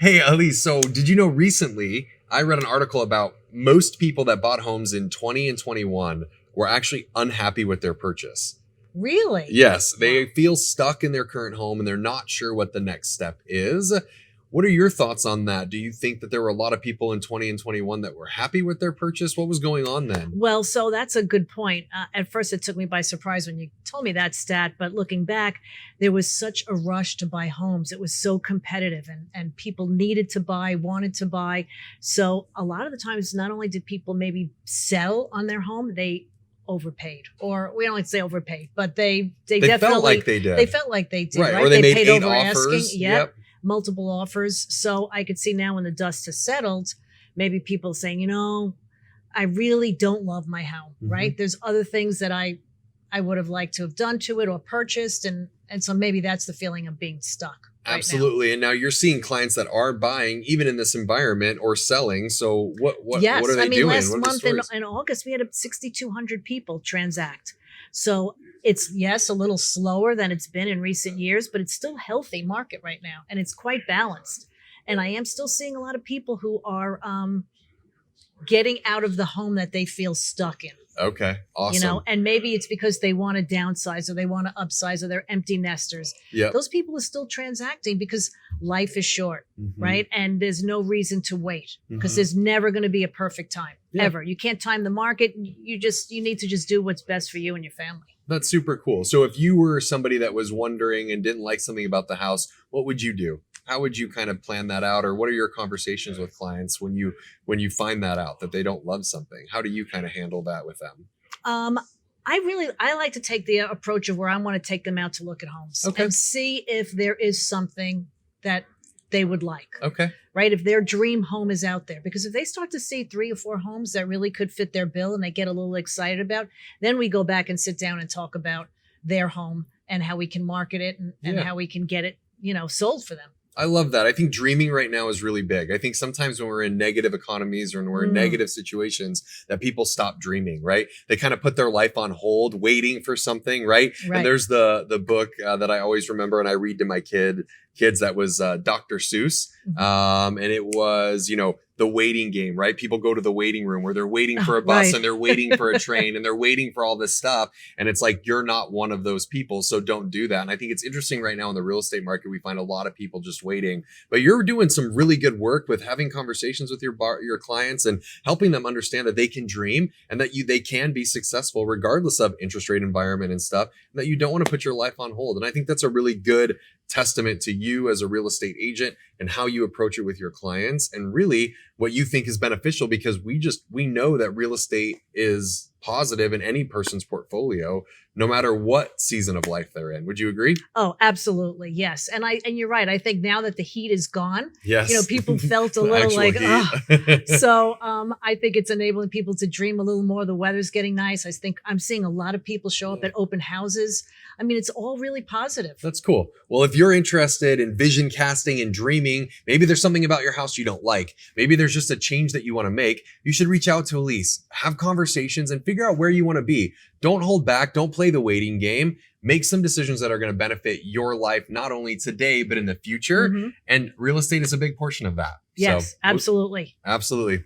Hey, Elise, so did you know recently I read an article about most people that bought homes in 20 and 21 were actually unhappy with their purchase. Really? Yes, they feel stuck in their current home and they're not sure what the next step is. What are your thoughts on that? Do you think that there were a lot of people in 20 and 21 that were happy with their purchase? What was going on then? Well, so that's a good point. At first, it took me by surprise when you told me that stat. But looking back, there was such a rush to buy homes. It was so competitive and people needed to buy, wanted to buy. So a lot of the times, not only did people maybe sell on their home, they overpaid, or we don't like to say overpaid, but they definitely felt like they did. They felt like they did, right? Or they made paid 8 over offers. asking. Yep. Multiple offers. So I could see now when the dust has settled, maybe people saying, I really don't love my home, right? There's other things that I would have liked to have done to it or purchased. And so maybe that's the feeling of being stuck. Absolutely. And now you're seeing clients that are buying even in this environment or selling. So what are they doing? Last month in August, we had 6,200 people transact. So it's, yes, a little slower than it's been in recent years, but it's still a healthy market right now. And it's quite balanced. And I am still seeing a lot of people who are getting out of the home that they feel stuck in. Okay, awesome. And maybe it's because they want to downsize or they want to upsize or they're empty nesters. Yeah, those people are still transacting because life is short, right? And there's no reason to wait because there's never going to be a perfect time, ever. You can't time the market. You need to just do what's best for you and your family. That's super cool. So if you were somebody that was wondering and didn't like something about the house, what would you do? How would you kind of plan that out? Or what are your conversations with clients when you find that out, that they don't love something? How do you kind of handle that with them? I like to take the approach of where I want to take them out to look at homes and see if there is something that they would like. Okay. Right? If their dream home is out there, because if they start to see 3 or 4 homes that really could fit their bill and they get a little excited about, then we go back and sit down and talk about their home and how we can market it and how we can get it, sold for them. I love that. I think dreaming right now is really big. I think sometimes when we're in negative economies or when we're in negative situations that people stop dreaming, right? They kind of put their life on hold, waiting for something, right? And there's the book that I always remember and I read to my kids that was Dr. Seuss. And it was, the waiting game, right? People go to the waiting room where they're waiting for a bus and they're waiting for a train and they're waiting for all this stuff. And it's like, you're not one of those people. So don't do that. And I think it's interesting right now in the real estate market, we find a lot of people just waiting, but you're doing some really good work with having conversations with your clients and helping them understand that they can dream and that they can be successful regardless of interest rate environment and stuff, and that you don't want to put your life on hold. And I think that's a really good testament to you as a real estate agent and how you approach it with your clients and really what you think is beneficial, because we know that real estate is positive in any person's portfolio, no matter what season of life they're in. Would you agree? Oh, absolutely. Yes. And you're right. I think now that the heat is gone, people felt a little like, so I think it's enabling people to dream a little more. The weather's getting nice. I think I'm seeing a lot of people show up at open houses. I mean, it's all really positive. That's cool. Well, if you're interested in vision casting and dreaming, maybe there's something about your house you don't like. Maybe there's just a change that you want to make. You should reach out to Elise, have conversations and figure out where you want to be. Don't hold back. Don't play the waiting game. Make some decisions that are going to benefit your life, not only today, but in the future. And real estate is a big portion of that. Yes, so, absolutely. Absolutely.